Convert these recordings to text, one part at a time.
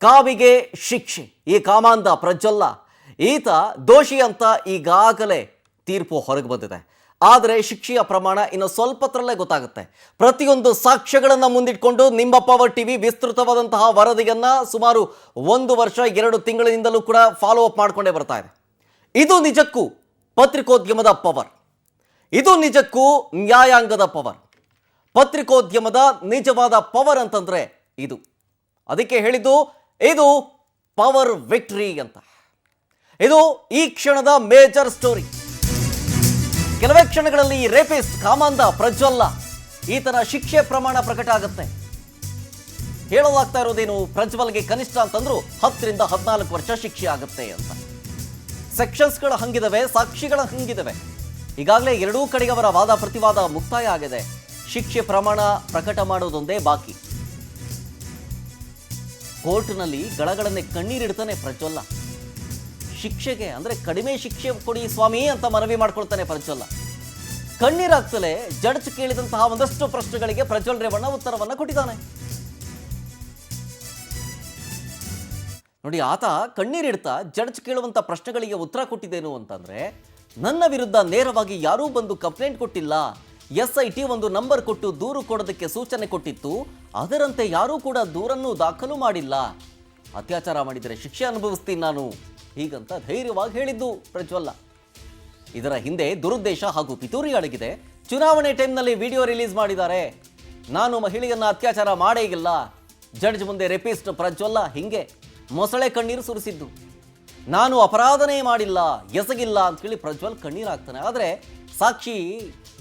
ಕಾವಿಗೆ ಶಿಕ್ಷೆ. ಈ ಕಾಮಾಂಧ ಪ್ರಜ್ವಲ್ಲ ಈತ ದೋಷಿ ಅಂತ ಈಗಾಗಲೇ ತೀರ್ಪು ಹೊರಗೆ ಬಂದಿದೆ. ಆದರೆ ಶಿಕ್ಷೆಯ ಪ್ರಮಾಣ ಇನ್ನು ಸ್ವಲ್ಪತ್ರಲ್ಲೇ ಗೊತ್ತಾಗುತ್ತೆ. ಪ್ರತಿಯೊಂದು ಸಾಕ್ಷ್ಯಗಳನ್ನು ಮುಂದಿಟ್ಕೊಂಡು ನಿಮ್ಮ ಪವರ್ ಟಿವಿ ವಿಸ್ತೃತವಾದಂತಹ ವರದಿಯನ್ನು ಸುಮಾರು 1 ವರ್ಷ 2 ತಿಂಗಳಿನಿಂದಲೂ ಕೂಡ ಫಾಲೋ ಅಪ್ ಮಾಡಿಕೊಂಡೇ ಬರ್ತಾ ಇದೆ. ಇದು ನಿಜಕ್ಕೂ ಪತ್ರಿಕೋದ್ಯಮದ ಪವರ್, ಇದು ನಿಜಕ್ಕೂ ನ್ಯಾಯಾಂಗದ ಪವರ್. ಪತ್ರಿಕೋದ್ಯಮದ ನಿಜವಾದ ಪವರ್ ಅಂತಂದ್ರೆ ಇದು. ಅದಕ್ಕೆ ಹೇಳಿದ್ದು ಇದು ಪವರ್ ವಿಕ್ಟರಿ ಅಂತ. ಇದು ಈ ಕ್ಷಣದ ಮೇಜರ್ ಸ್ಟೋರಿ. ಕೆಲವೇ ಕ್ಷಣಗಳಲ್ಲಿ ರೇಪಿಸ್ಟ್ ಕಾಮಾಂಧ ಪ್ರಜ್ವಲ್ಲ ಈತನ ಶಿಕ್ಷೆ ಪ್ರಮಾಣ ಪ್ರಕಟ ಆಗುತ್ತೆ. ಹೇಳಲಾಗ್ತಾ ಇರೋದೇನು, ಪ್ರಜ್ವಲ್ಗೆ ಕನಿಷ್ಠ ಅಂತಂದ್ರು 10 ರಿಂದ 14 ವರ್ಷ ಶಿಕ್ಷೆ ಆಗುತ್ತೆ ಅಂತ. ಸೆಕ್ಷನ್ಸ್ಗಳ ಹಂಗಿದವೆ, ಸಾಕ್ಷಿಗಳ ಹಂಗಿದವೆ. ಈಗಾಗಲೇ ಎರಡೂ ಕಡೆಯವರ ವಾದ ಪ್ರತಿವಾದ ಮುಕ್ತಾಯ ಆಗಿದೆ. ಶಿಕ್ಷೆ ಪ್ರಮಾಣ ಪ್ರಕಟ ಮಾಡೋದೊಂದೇ ಬಾಕಿ. ಕೋರ್ಟ್ನಲ್ಲಿ ಗಳಗಳನ್ನೇ ಕಣ್ಣೀರಿಡ್ತಾನೆ ಪ್ರಜ್ವಲ್ಲ. ಶಿಕ್ಷೆಗೆ ಅಂದ್ರೆ ಕಡಿಮೆ ಶಿಕ್ಷೆ ಕೊಡಿ ಸ್ವಾಮಿ ಅಂತ ಮನವಿ ಮಾಡ್ಕೊಳ್ತಾನೆ ಪ್ರಜ್ವಲ್ಲ. ಕಣ್ಣೀರಾಗ್ತಲೇ ಜಡ್ಜ್ ಕೇಳಿದಂತಹ ಒಂದಷ್ಟು ಪ್ರಶ್ನೆಗಳಿಗೆ ಪ್ರಜ್ವಲ್ ರೇವಣ್ಣ ಉತ್ತರವನ್ನ ಕೊಟ್ಟಿದ್ದಾನೆ. ನೋಡಿ, ಆತ ಕಣ್ಣೀರಿಡ್ತಾ ಜಡ್ಜ್ ಕೇಳುವಂತ ಪ್ರಶ್ನೆಗಳಿಗೆ ಉತ್ತರ ಕೊಟ್ಟಿದ್ದೇನು ಅಂತಂದ್ರೆ, ನನ್ನ ವಿರುದ್ಧ ನೇರವಾಗಿ ಯಾರೂ ಬಂದು ಕಂಪ್ಲೇಂಟ್ ಕೊಟ್ಟಿಲ್ಲ. SIT ಒಂದು ನಂಬರ್ ಕೊಟ್ಟು ದೂರು ಕೊಡೋದಕ್ಕೆ ಸೂಚನೆ ಕೊಟ್ಟಿತ್ತು. ಅದರಂತೆ ಯಾರೂ ಕೂಡ ದೂರನ್ನು ದಾಖಲು ಮಾಡಿಲ್ಲ. ಅತ್ಯಾಚಾರ ಮಾಡಿದರೆ ಶಿಕ್ಷೆ ಅನುಭವಿಸ್ತೀನಿ ನಾನು, ಹೀಗಂತ ಧೈರ್ಯವಾಗಿ ಹೇಳಿದ್ದು ಪ್ರಜ್ವಲ್ಲ. ಇದರ ಹಿಂದೆ ದುರುದ್ದೇಶ ಹಾಗೂ ಪಿತೂರಿ ಅಡಗಿದೆ. ಚುನಾವಣೆ ಟೈಮ್ನಲ್ಲಿ ವಿಡಿಯೋ ರಿಲೀಸ್ ಮಾಡಿದ್ದಾರೆ. ನಾನು ಮಹಿಳೆಯನ್ನ ಅತ್ಯಾಚಾರ ಮಾಡೇ ಇಲ್ಲ. ಜಡ್ಜ್ ಮುಂದೆ ರೇಪಿಸ್ಟ್ ಪ್ರಜ್ವಲ್ಲ ಹಿಂಗೆ ಮೊಸಳೆ ಕಣ್ಣೀರು ಸುರಿಸಿದ್ದು. ನಾನು ಅಪರಾಧನೇ ಮಾಡಿಲ್ಲ, ಎಸಗಿಲ್ಲ ಅಂತೇಳಿ ಪ್ರಜ್ವಲ್ ಕಣ್ಣೀರಾಗ್ತಾನೆ. ಆದರೆ ಸಾಕ್ಷಿ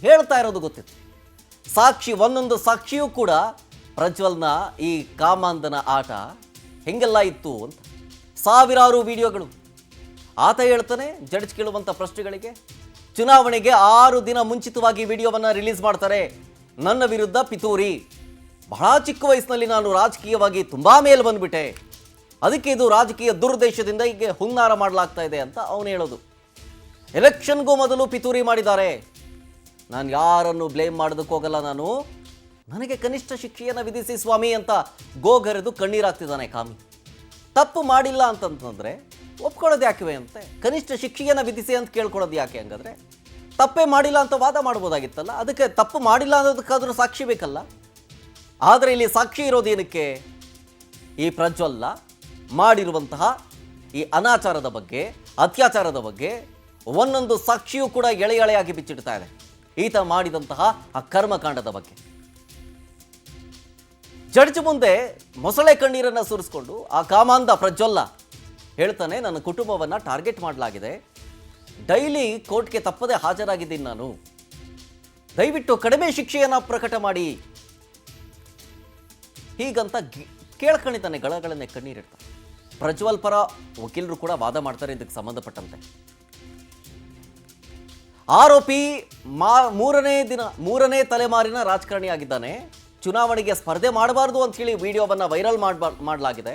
ಹೇಳ್ತಾ ಇರೋದು ಗೊತ್ತಿತ್ತು. ಸಾಕ್ಷಿ ಒಂದೊಂದು ಸಾಕ್ಷಿಯೂ ಕೂಡ ಪ್ರಜ್ವಲ್ನ ಈ ಕಾಮಾಂಧನ ಆಟ ಹೆಂಗೆಲ್ಲ ಇತ್ತು ಅಂತ. ಸಾವಿರಾರು ವಿಡಿಯೋಗಳು. ಆತ ಹೇಳ್ತಾನೆ ಜಡ್ಜ್ ಕೇಳುವಂಥ ಪ್ರಶ್ನೆಗಳಿಗೆ. ಚುನಾವಣೆಗೆ 6 ದಿನ ಮುಂಚಿತವಾಗಿ ವಿಡಿಯೋವನ್ನು ರಿಲೀಸ್ ಮಾಡ್ತಾರೆ. ನನ್ನ ವಿರುದ್ಧ ಪಿತೂರಿ, ಬಹಳ ಚಿಕ್ಕ ವಯಸ್ಸಿನಲ್ಲಿ ನಾನು ರಾಜಕೀಯವಾಗಿ ತುಂಬಾ ಮೇಲೆ ಬಂದ್ಬಿಟ್ಟೆ, ಅದಕ್ಕೆ ಇದು ರಾಜಕೀಯ ದುರುದ್ದೇಶದಿಂದ ಹೀಗೆ ಹುನ್ನಾರ ಮಾಡಲಾಗ್ತಾ ಇದೆ ಅಂತ ಅವನು ಹೇಳೋದು. ಎಲೆಕ್ಷನ್ಗೂ ಮೊದಲು ಪಿತೂರಿ ಮಾಡಿದ್ದಾರೆ. ನಾನು ಯಾರನ್ನು ಬ್ಲೇಮ್ ಮಾಡೋದಕ್ಕೆ ಹೋಗಲ್ಲ, ನನಗೆ ಕನಿಷ್ಠ ಶಿಕ್ಷೆಯನ್ನು ವಿಧಿಸಿ ಸ್ವಾಮಿ ಅಂತ ಗೋಗರೆದು ಕಣ್ಣೀರಾಗ್ತಿದ್ದಾನೆ ಕಾಮಿ. ತಪ್ಪು ಮಾಡಿಲ್ಲ ಅಂತಂತಂದ್ರೆ ಒಪ್ಕೊಳ್ಳೋದು ಯಾಕೆ ಅಂತೆ, ಕನಿಷ್ಠ ಶಿಕ್ಷೆಯನ್ನು ವಿಧಿಸಿ ಅಂತ ಕೇಳ್ಕೊಳ್ಳೋದು ಯಾಕೆ? ಹಂಗಾದ್ರೆ ತಪ್ಪೇ ಮಾಡಿಲ್ಲ ಅಂತ ವಾದ ಮಾಡ್ಬೋದಾಗಿತ್ತಲ್ಲ. ಅದಕ್ಕೆ ತಪ್ಪು ಮಾಡಿಲ್ಲ ಅನ್ನೋದಕ್ಕಾದ್ರೂ ಸಾಕ್ಷಿ ಬೇಕಲ್ಲ. ಆದರೆ ಇಲ್ಲಿ ಸಾಕ್ಷಿ ಇರೋದೇನಕ್ಕೆ? ಈ ಪ್ರಜ್ವಲ್ಲ ಮಾಡಿರುವಂತಹ ಈ ಅನಾಚಾರದ ಬಗ್ಗೆ, ಅತ್ಯಾಚಾರದ ಬಗ್ಗೆ ಒಂದೊಂದು ಸಾಕ್ಷಿಯೂ ಕೂಡ ಎಳೆಯಾಗಿ ಬಿಚ್ಚಿಡ್ತಾ ಇದೆ. ಈತ ಮಾಡಿದಂತಹ ಆ ಕರ್ಮಕಾಂಡದ ಬಗ್ಗೆ ಜಡ್ಜ್ ಮುಂದೆ ಮೊಸಳೆ ಕಣ್ಣೀರನ್ನು ಸುರಿಸ್ಕೊಂಡು ಆ ಕಾಮಾಂಧ ಪ್ರಜ್ವಲ್ಲ ಹೇಳ್ತಾನೆ, ನನ್ನ ಕುಟುಂಬವನ್ನು ಟಾರ್ಗೆಟ್ ಮಾಡಲಾಗಿದೆ, ಡೈಲಿ ಕೋರ್ಟ್ಗೆ ತಪ್ಪದೆ ಹಾಜರಾಗಿದ್ದೀನಿ ನಾನು, ದಯವಿಟ್ಟು ಕಡಿಮೆ ಶಿಕ್ಷೆಯನ್ನು ಪ್ರಕಟ ಮಾಡಿ, ಹೀಗಂತ ಕೇಳ್ಕೊಂಡಿದ್ದಾನೆ. ಗಳಗಳನ್ನೇ ಕಣ್ಣೀರಿಡ್ತಾನೆ. ಪ್ರಜ್ವಲ್ ಪರ ವಕೀಲರು ಕೂಡ ವಾದ ಮಾಡ್ತಾರೆ ಇದಕ್ಕೆ ಸಂಬಂಧಪಟ್ಟಂತೆ. ಆರೋಪಿ ಮೂರನೇ ತಲೆಮಾರಿನ ರಾಜಕಾರಣಿ ಆಗಿದ್ದಾನೆ. ಚುನಾವಣೆಗೆ ಸ್ಪರ್ಧೆ ಮಾಡಬಾರದು ಅಂತ ಹೇಳಿ ವಿಡಿಯೋವನ್ನು ವೈರಲ್ ಮಾಡಲಾಗಿದೆ.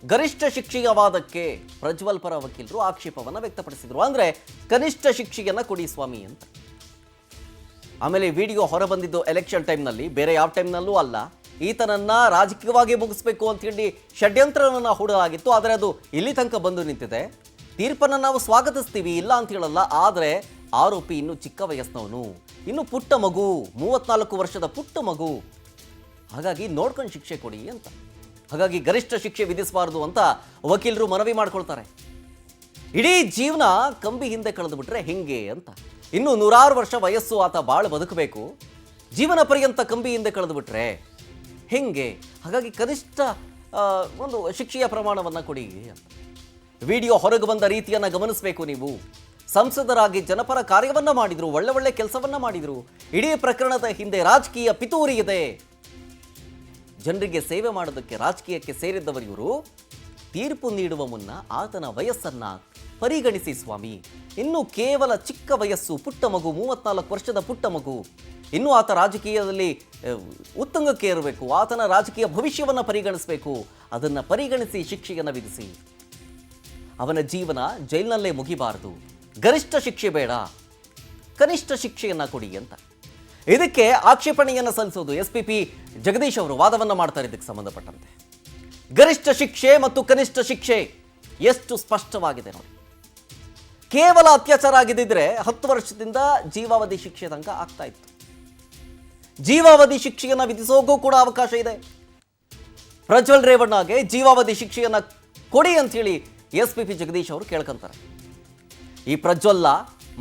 ಗರಿಷ್ಠ ಶಿಕ್ಷೆಯ ವಾದಕ್ಕೆ ಪ್ರಜ್ವಲ್ ಪರ ವಕೀಲರು ಆಕ್ಷೇಪವನ್ನು ವ್ಯಕ್ತಪಡಿಸಿದರು. ಅಂದ್ರೆ ಕನಿಷ್ಠ ಶಿಕ್ಷೆಯನ್ನ ಕೊಡಿ ಸ್ವಾಮಿ ಅಂತ. ಆಮೇಲೆ ವಿಡಿಯೋ ಹೊರಬಂದಿದ್ದು ಎಲೆಕ್ಷನ್ ಟೈಮ್ನಲ್ಲಿ, ಬೇರೆ ಯಾವ ಟೈಮ್ನಲ್ಲೂ ಅಲ್ಲ. ಈತನನ್ನ ರಾಜಕೀಯವಾಗಿ ಮುಗಿಸ್ಬೇಕು ಅಂತ ಹೇಳಿ ಷಡ್ಯಂತ್ರವನ್ನು ಹೂಡಲಾಗಿತ್ತು. ಆದರೆ ಅದು ಇಲ್ಲಿ ತನಕ ಬಂದು ನಿಂತಿದೆ. ತೀರ್ಪನ್ನು ನಾವು ಸ್ವಾಗತಿಸ್ತೀವಿ, ಇಲ್ಲ ಅಂತ ಹೇಳಲ್ಲ. ಆದರೆ ಆರೋಪಿ ಇನ್ನು ಚಿಕ್ಕ ವಯಸ್ಸಿನವನು, ಇನ್ನು ಪುಟ್ಟ ಮಗು, 34 ವರ್ಷದ ಪುಟ್ಟ ಮಗು. ಹಾಗಾಗಿ ನೋಡ್ಕೊಂಡು ಶಿಕ್ಷೆ ಕೊಡಿ ಅಂತ. ಹಾಗಾಗಿ ಗರಿಷ್ಠ ಶಿಕ್ಷೆ ವಿಧಿಸಬಾರದು ಅಂತ ವಕೀಲರು ಮನವಿ ಮಾಡ್ಕೊಳ್ತಾರೆ. ಇಡೀ ಜೀವನ ಕಂಬಿ ಹಿಂದೆ ಕಳೆದು ಬಿಟ್ರೆ ಹೆಂಗೆ ಅಂತ. ಇನ್ನು 100 ವರ್ಷ ವಯಸ್ಸು ಆತ ಬಾಳು ಬದುಕಬೇಕು, ಜೀವನ ಪರ್ಯಂತ ಕಂಬಿ ಹಿಂದೆ ಕಳೆದು ಬಿಟ್ರೆ ಹೆಂಗೆ? ಹಾಗಾಗಿ ಕನಿಷ್ಠ ಒಂದು ಶಿಕ್ಷೆಯ ಪ್ರಮಾಣವನ್ನು ಕೊಡಿ ಅಂತ. ವಿಡಿಯೋ ಹೊರಗೆ ಬಂದ ರೀತಿಯನ್ನು ಗಮನಿಸಬೇಕು ನೀವು. ಸಂಸದರಾಗಿ ಜನಪರ ಕಾರ್ಯವನ್ನ ಮಾಡಿದ್ರು, ಒಳ್ಳೆ ಕೆಲಸವನ್ನ ಮಾಡಿದ್ರು. ಇಡೀ ಪ್ರಕರಣದ ಹಿಂದೆ ರಾಜಕೀಯ ಪಿತೂರಿ ಇದೆ. ಜನರಿಗೆ ಸೇವೆ ಮಾಡೋದಕ್ಕೆ ರಾಜಕೀಯಕ್ಕೆ ಸೇರಿದ್ದವರು ಇವರು. ತೀರ್ಪು ನೀಡುವ ಮುನ್ನ ಆತನ ವಯಸ್ಸನ್ನ ಪರಿಗಣಿಸಿ ಸ್ವಾಮಿ. ಇನ್ನು ಕೇವಲ ಚಿಕ್ಕ ವಯಸ್ಸು, ಪುಟ್ಟ ಮಗು, 34 ವರ್ಷದ ಪುಟ್ಟ ಮಗು. ಇನ್ನೂ ಆತ ರಾಜಕೀಯದಲ್ಲಿ ಉತ್ತುಂಗಕ್ಕೆ ಇರಬೇಕು. ಆತನ ರಾಜಕೀಯ ಭವಿಷ್ಯವನ್ನು ಪರಿಗಣಿಸಬೇಕು. ಅದನ್ನು ಪರಿಗಣಿಸಿ ಶಿಕ್ಷೆಯನ್ನು ವಿಧಿಸಿ. ಅವನ ಜೀವನ ಜೈಲಿನಲ್ಲೇ ಮುಗಿಬಾರದು. ಗರಿಷ್ಠ ಶಿಕ್ಷೆ ಬೇಡ, ಕನಿಷ್ಠ ಶಿಕ್ಷೆಯನ್ನು ಕೊಡಿ ಅಂತ. ಇದಕ್ಕೆ ಆಕ್ಷೇಪಣೆಯನ್ನು ಸಲ್ಲಿಸೋದು SPP ಜಗದೀಶ್ ಅವರು ವಾದವನ್ನು ಮಾಡ್ತಾರೆ ಇದಕ್ಕೆ ಸಂಬಂಧಪಟ್ಟಂತೆ. ಗರಿಷ್ಠ ಶಿಕ್ಷೆ ಮತ್ತು ಕನಿಷ್ಠ ಶಿಕ್ಷೆ ಎಷ್ಟು ಸ್ಪಷ್ಟವಾಗಿದೆ ನೋಡಿ. ಕೇವಲ ಅತ್ಯಾಚಾರ ಆಗಿದ್ದಿದ್ರೆ 10 ವರ್ಷದಿಂದ ಜೀವಾವಧಿ ಶಿಕ್ಷೆ ತನಕ ಆಗ್ತಾ ಇತ್ತು. ಜೀವಾವಧಿ ಶಿಕ್ಷೆಯನ್ನು ವಿಧಿಸೋಗೂ ಕೂಡ ಅವಕಾಶ ಇದೆ. ಪ್ರಜ್ವಲ್ ರೇವಣ್ಣಗೆ ಜೀವಾವಧಿ ಶಿಕ್ಷೆಯನ್ನು ಕೊಡಿ ಅಂತೇಳಿ SPP ಜಗದೀಶ್ ಅವರು ಕೇಳ್ಕೊಂತಾರೆ. ಈ ಪ್ರಜ್ವಲ್ಲ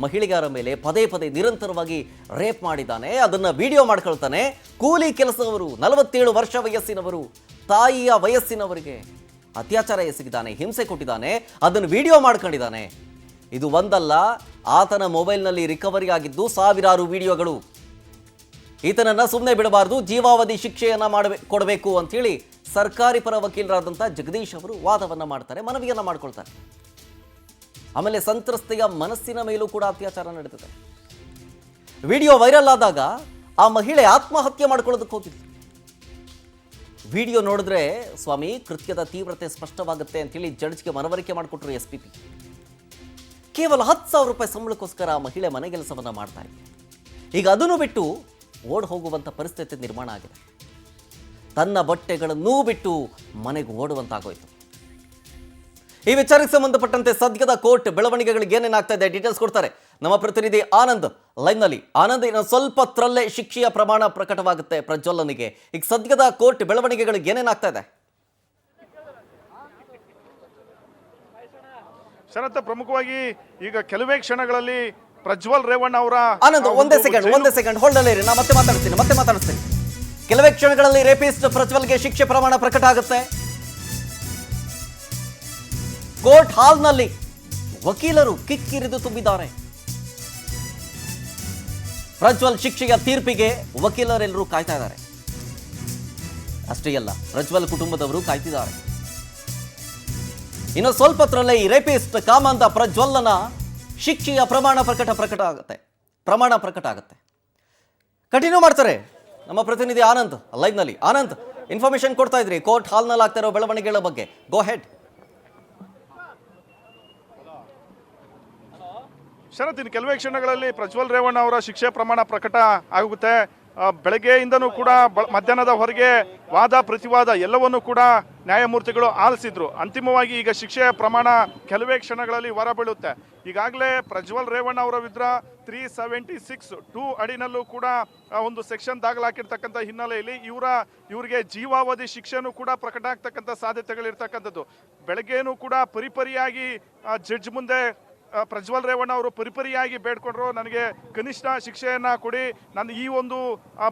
ಮಹಿಳೆಯರ ಮೇಲೆ ಪದೇ ಪದೇ ನಿರಂತರವಾಗಿ ರೇಪ್ ಮಾಡಿದ್ದಾನೆ, ಅದನ್ನು ವಿಡಿಯೋ ಮಾಡ್ಕೊಳ್ತಾನೆ. ಕೂಲಿ ಕೆಲಸದವರು 47 ವರ್ಷ ವಯಸ್ಸಿನವರು, ತಾಯಿಯ ವಯಸ್ಸಿನವರಿಗೆ ಅತ್ಯಾಚಾರ ಎಸಗಿದ್ದಾನೆ, ಹಿಂಸೆ ಕೊಟ್ಟಿದ್ದಾನೆ, ಅದನ್ನು ವಿಡಿಯೋ ಮಾಡ್ಕೊಂಡಿದ್ದಾನೆ. ಇದು ಒಂದಲ್ಲ, ಆತನ ಮೊಬೈಲ್ನಲ್ಲಿ ರಿಕವರಿ ಆಗಿದ್ದು ಸಾವಿರಾರು ವಿಡಿಯೋಗಳು. ಈತನನ್ನು ಸುಮ್ಮನೆ ಬಿಡಬಾರ್ದು, ಜೀವಾವಧಿ ಶಿಕ್ಷೆಯನ್ನು ಕೊಡಬೇಕು ಅಂಥೇಳಿ ಸರ್ಕಾರಿ ಪರ ವಕೀಲರಾದಂಥ ಜಗದೀಶ್ ಅವರು ವಾದವನ್ನು ಮಾಡ್ತಾರೆ, ಮನವಿಯನ್ನು ಮಾಡ್ಕೊಳ್ತಾರೆ. ಆಮೇಲೆ ಸಂತ್ರಸ್ತೆಯ ಮನಸ್ಸಿನ ಮೇಲೂ ಕೂಡ ಅತ್ಯಾಚಾರ ನಡೆದಿದೆ. ವಿಡಿಯೋ ವೈರಲ್ ಆದಾಗ ಆ ಮಹಿಳೆ ಆತ್ಮಹತ್ಯೆ ಮಾಡ್ಕೊಳ್ಳೋದಕ್ಕೆ ಹೋಗಿದ್ಲು. ವಿಡಿಯೋ ನೋಡಿದ್ರೆ ಸ್ವಾಮಿ ಕೃತ್ಯದ ತೀವ್ರತೆ ಸ್ಪಷ್ಟವಾಗುತ್ತೆ ಅಂತೇಳಿ ಜಡ್ಜ್ಗೆ ಮನವರಿಕೆ ಮಾಡಿಕೊಟ್ರು SPP. ಕೇವಲ 10,000 ರೂಪಾಯಿ ಸಂಬಳಕ್ಕೋಸ್ಕರ ಆ ಮಹಿಳೆ ಮನೆಗೆಲಸವನ್ನು ಮಾಡ್ತಾ ಇದ್ಲು. ಈಗ ಅದನ್ನು ಬಿಟ್ಟು ಓಡ್ ಹೋಗುವಂಥ ಪರಿಸ್ಥಿತಿ ನಿರ್ಮಾಣ ಆಗಿದೆ. ತನ್ನ ಬಟ್ಟೆಗಳನ್ನೂ ಬಿಟ್ಟು ಮನೆಗೆ ಓಡುವಂತಾಗೋಯ್ತು. ಈ ವಿಚಾರಕ್ಕೆ ಸಂಬಂಧಪಟ್ಟಂತೆ ಸದ್ಯದ ಕೋರ್ಟ್ ಬೆಳವಣಿಗೆಗಳಿಗೆ ಏನೇನಾಗ್ತಾ ಇದೆ ಡೀಟೇಲ್ಸ್ ಕೊಡ್ತಾರೆ ನಮ್ಮ ಪ್ರತಿನಿಧಿ ಆನಂದ್ ಲೈವ್ನಲ್ಲಿ. ಆನಂದ್, ಇನ್ನು ಸ್ವಲ್ಪತ್ರಲ್ಲೇ ಶಿಕ್ಷೆಯ ಪ್ರಮಾಣ ಪ್ರಕಟವಾಗುತ್ತೆ ಪ್ರಜ್ವಲನಿಗೆ. ಈಗ ಸದ್ಯದ ಕೋರ್ಟ್ ಬೆಳವಣಿಗೆಗಳಿಗೆ ಏನೇನಾಗ್ತಾ ಇದೆ? ಶರತ್, ಪ್ರಮುಖವಾಗಿ ಈಗ ಕೆಲವೇ ಕ್ಷಣಗಳಲ್ಲಿ ಪ್ರಜ್ವಲ್ ರೇವಣ್ಣ ಅವರ ಆನಂದ್ ಒಂದೇ ಸೆಕೆಂಡ್ ಹೋಲ್ಡ್ ಅಲ್ಲೇ ಇರಿ, ನಾ ಮತ್ತೆ ಮಾತಾಡ್ತೀನಿ. ಕೆಲವೇ ಕ್ಷಣಗಳಲ್ಲಿ ರೇಪಿಸ್ಟ್ ಪ್ರಜ್ವಲ್ಗೆ ಶಿಕ್ಷೆ ಪ್ರಮಾಣ ಪ್ರಕಟ ಆಗುತ್ತೆ. ಕೋರ್ಟ್ ಹಾಲ್ನಲ್ಲಿ ವಕೀಲರು ಕಿಕ್ಕಿರಿದು ತುಂಬಿದ್ದಾರೆ. ಪ್ರಜ್ವಲ್ ಶಿಕ್ಷೆಯ ತೀರ್ಪಿಗೆ ವಕೀಲರೆಲ್ಲರೂ ಕಾಯ್ತಾ ಇದ್ದಾರೆ. ಅಷ್ಟೇ ಅಲ್ಲ, ಪ್ರಜ್ವಲ್ ಕುಟುಂಬದವರು ಕಾಯ್ತಿದ್ದಾರೆ. ಇನ್ನು ಸ್ವಲ್ಪತ್ರಲ್ಲೇ ಈ ರೇಪಿಸ್ಟ್ ಕಾಮಾಂಧ ಪ್ರಜ್ವಲ್ಲನ ಶಿಕ್ಷೆಯ ಪ್ರಮಾಣ ಪ್ರಕಟ ಆಗುತ್ತೆ. ಕಂಟಿನ್ಯೂ ಮಾಡ್ತಾರೆ ನಮ್ಮ ಪ್ರತಿನಿಧಿ ಆನಂದ್ ಲೈವ್ನಲ್ಲಿ. ಆನಂದ್, ಇನ್ಫಾರ್ಮೇಶನ್ ಕೊಡ್ತಾ ಇದ್ರಿ ಕೋರ್ಟ್ ಹಾಲ್ನಲ್ಲಿ ಆಗ್ತಾ ಇರೋ ಬೆಳವಣಿಗೆಗಳ ಬಗ್ಗೆ, ಗೋ ಹೆಡ್. ಶರತ್, ಇನ್ನು ಕೆಲವೇ ಕ್ಷಣಗಳಲ್ಲಿ ಪ್ರಜ್ವಲ್ ರೇವಣ್ಣ ಅವರ ಶಿಕ್ಷೆ ಪ್ರಮಾಣ ಪ್ರಕಟ ಆಗುತ್ತೆ. ಬೆಳಗ್ಗೆಯಿಂದನೂ ಕೂಡ ಮಧ್ಯಾಹ್ನದ ಹೊರಗೆ ವಾದ ಪ್ರತಿವಾದ ಎಲ್ಲವನ್ನೂ ಕೂಡ ನ್ಯಾಯಮೂರ್ತಿಗಳು ಆಲಿಸಿದ್ರು. ಅಂತಿಮವಾಗಿ ಈಗ ಶಿಕ್ಷೆಯ ಪ್ರಮಾಣ ಕೆಲವೇ ಕ್ಷಣಗಳಲ್ಲಿ ಹೊರಬೀಳುತ್ತೆ. ಈಗಾಗಲೇ ಪ್ರಜ್ವಲ್ ರೇವಣ್ಣ ಅವರ ವಿರುದ್ಧ 376(2) ಅಡಿನಲ್ಲೂ ಕೂಡ ಒಂದು ಸೆಕ್ಷನ್ ದಾಖಲಾಕಿರ್ತಕ್ಕಂಥ ಹಿನ್ನೆಲೆಯಲ್ಲಿ ಇವರಿಗೆ ಜೀವಾವಧಿ ಶಿಕ್ಷೆನೂ ಕೂಡ ಪ್ರಕಟ ಆಗ್ತಕ್ಕಂಥ ಸಾಧ್ಯತೆಗಳಿರ್ತಕ್ಕಂಥದ್ದು. ಬೆಳಗ್ಗೆನೂ ಕೂಡ ಪರಿಪರಿಯಾಗಿ ಜಡ್ಜ್ ಮುಂದೆ ಪ್ರಜ್ವಲ್ ರೇವಣ್ಣ ಅವರು ಪರಿಪರಿಯಾಗಿ ಬೇಡ್ಕೊಂಡ್ರು, ನನಗೆ ಕನಿಷ್ಠ ಶಿಕ್ಷೆಯನ್ನ ಕೊಡಿ, ನನ್ನ ಈ ಒಂದು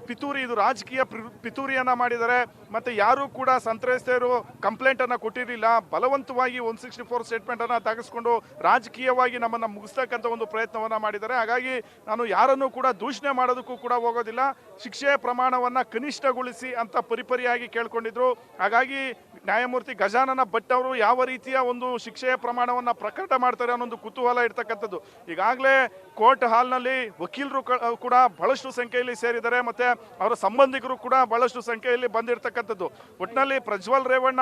ಪಿತೂರಿ, ಇದು ರಾಜಕೀಯ ಪಿತೂರಿಯನ್ನ ಮಾಡಿದ್ದಾರೆ, ಮತ್ತೆ ಯಾರು ಕೂಡ ಸಂತ್ರಸ್ತೆಯರು ಕಂಪ್ಲೇಂಟ್ ಅನ್ನ ಕೊಟ್ಟಿರಲಿಲ್ಲ, ಬಲವಂತವಾಗಿ 164 ಸ್ಟೇಟ್ಮೆಂಟ್ ಅನ್ನ ತೆಗೆಸ್ಕೊಂಡು ರಾಜಕೀಯವಾಗಿ ನಮ್ಮನ್ನ ಮುಗಿಸ್ತಕ್ಕಂಥ ಒಂದು ಪ್ರಯತ್ನವನ್ನ ಮಾಡಿದ್ದಾರೆ. ಹಾಗಾಗಿ ನಾನು ಯಾರನ್ನೂ ಕೂಡ ದೂಷಣೆ ಮಾಡೋದಕ್ಕೂ ಕೂಡ ಹೋಗೋದಿಲ್ಲ, ಶಿಕ್ಷೆಯ ಪ್ರಮಾಣವನ್ನ ಕನಿಷ್ಠಗೊಳಿಸಿ ಅಂತ ಪರಿಪರಿಯಾಗಿ ಕೇಳ್ಕೊಂಡಿದ್ರು. ಹಾಗಾಗಿ ನ್ಯಾಯಮೂರ್ತಿ ಗಜಾನನ ಭಟ್ ಅವರು ಯಾವ ರೀತಿಯ ಒಂದು ಶಿಕ್ಷೆಯ ಪ್ರಮಾಣವನ್ನ ಪ್ರಕಟ ಮಾಡ್ತಾರೆ ಅನ್ನೋ ಕುತೂಹಲ ಇರ್ತಕ್ಕಂಥದ್ದು. ಈಗಾಗಲೇ ಕೋರ್ಟ್ ಹಾಲ್ನಲ್ಲಿ ವಕೀಲರು ಕೂಡ ಬಹಳಷ್ಟು ಸಂಖ್ಯೆಯಲ್ಲಿ ಸೇರಿದ್ದಾರೆ, ಮತ್ತೆ ಅವರ ಸಂಬಂಧಿಕರು ಕೂಡ ಬಹಳಷ್ಟು ಸಂಖ್ಯೆಯಲ್ಲಿ ಬಂದಿರತಕ್ಕಂಥದ್ದು. ಒಟ್ಟಿನಲ್ಲಿ ಪ್ರಜ್ವಲ್ ರೇವಣ್ಣ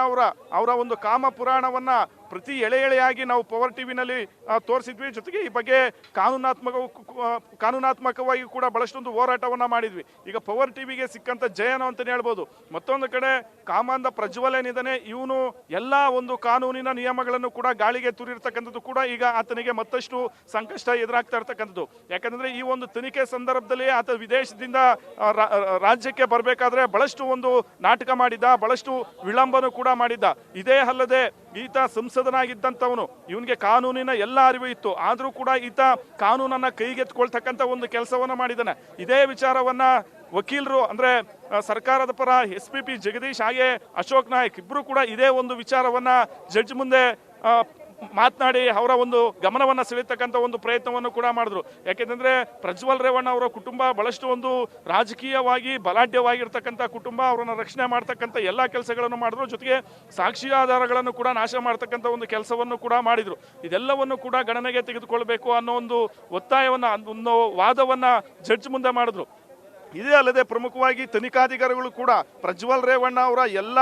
ಅವರ ಒಂದು ಕಾಮ ಪುರಾಣವನ್ನ ಪ್ರತಿ ಎಳೆಯಾಗಿ ನಾವು ಪವರ್ ಟಿವಿನಲ್ಲಿ ತೋರಿಸಿದ್ವಿ. ಜೊತೆಗೆ ಈ ಬಗ್ಗೆ ಕಾನೂನಾತ್ಮಕವಾಗಿ ಕೂಡ ಬಹಳಷ್ಟೊಂದು ಹೋರಾಟವನ್ನ ಮಾಡಿದ್ವಿ. ಈಗ ಪವರ್ ಟಿವಿಗೆ ಸಿಕ್ಕಂತ ಜಯನೋ ಅಂತಾನೆ ಹೇಳ್ಬೋದು. ಮತ್ತೊಂದು ಕಡೆ ಕಾಮಾಂಧ ಪ್ರಜ್ವಲ್ ಏನಿದ್ದಾನೆ, ಇವನು ಎಲ್ಲ ಒಂದು ಕಾನೂನಿನ ನಿಯಮಗಳನ್ನು ಕೂಡ ಗಾಳಿಗೆ ತೂರಿರ್ತಕ್ಕಂಥದ್ದು ಕೂಡ ಈಗ ಆತನಿಗೆ ಮತ್ತಷ್ಟು ಸಂಕಷ್ಟ ಎದುರಾಗ್ತಾ ಇರ್ತಕ್ಕಂಥದ್ದು. ಯಾಕಂದ್ರೆ ಈ ಒಂದು ತನಿಖೆ ಸಂದರ್ಭದಲ್ಲಿ ಆತ ವಿದೇಶದಿಂದ ರಾಜ್ಯಕ್ಕೆ ಬರಬೇಕಾದ್ರೆ ಬಹಳಷ್ಟು ಒಂದು ನಾಟಕ ಮಾಡಿದ್ದ, ಬಹಳಷ್ಟು ವಿಳಂಬನೂ ಕೂಡ ಮಾಡಿದ್ದ. ಇದೇ ಅಲ್ಲದೆ ಈತ ಸಂಸದನಾಗಿದ್ದಂಥವನು, ಇವನಿಗೆ ಕಾನೂನಿನ ಎಲ್ಲ ಅರಿವು ಇತ್ತು, ಆದರೂ ಕೂಡ ಈತ ಕಾನೂನನ್ನ ಕೈಗೆತ್ಕೊಳ್ತಕ್ಕಂಥ ಒಂದು ಕೆಲಸವನ್ನ ಮಾಡಿದ್ದಾನೆ. ಇದೇ ವಿಚಾರವನ್ನ ವಕೀಲರು ಅಂದ್ರೆ ಸರ್ಕಾರದ ಪರ SPP ಜಗದೀಶ್ ಹಾಗೆ ಅಶೋಕ್ ನಾಯಕ್ ಇಬ್ರು ಕೂಡ ಇದೇ ಒಂದು ವಿಚಾರವನ್ನ ಜಡ್ಜ್ ಮುಂದೆ ಮಾತನಾಡಿ ಅವರ ಒಂದು ಗಮನವನ್ನ ಸೆಳೆತಕ್ಕಂಥ ಒಂದು ಪ್ರಯತ್ನವನ್ನು ಕೂಡ ಮಾಡಿದ್ರು. ಯಾಕೆಂದ್ರೆ ಪ್ರಜ್ವಲ್ ರೇವಣ್ಣ ಅವರ ಕುಟುಂಬ ಬಹಳಷ್ಟು ಒಂದು ರಾಜಕೀಯವಾಗಿ ಬಲಾಢ್ಯವಾಗಿರ್ತಕ್ಕಂಥ ಕುಟುಂಬ, ಅವರನ್ನ ರಕ್ಷಣೆ ಮಾಡ್ತಕ್ಕಂಥ ಎಲ್ಲಾ ಕೆಲಸಗಳನ್ನು ಮಾಡಿದ್ರು. ಜೊತೆಗೆ ಸಾಕ್ಷಿ ಆಧಾರಗಳನ್ನು ಕೂಡ ನಾಶ ಮಾಡ್ತಕ್ಕಂಥ ಒಂದು ಕೆಲಸವನ್ನು ಕೂಡ ಮಾಡಿದ್ರು. ಇದೆಲ್ಲವನ್ನು ಕೂಡ ಗಣನೆಗೆ ತೆಗೆದುಕೊಳ್ಬೇಕು ಅನ್ನೋ ಒಂದು ಒತ್ತಾಯವನ್ನ, ಒಂದು ವಾದವನ್ನ ಜಡ್ಜ್ ಮುಂದೆ ಮಾಡಿದ್ರು. ಇದೇ ಅಲ್ಲದೆ ಪ್ರಮುಖವಾಗಿ ತನಿಖಾಧಿಕಾರಿಗಳು ಕೂಡ ಪ್ರಜ್ವಲ್ ರೇವಣ್ಣ ಅವರ ಎಲ್ಲ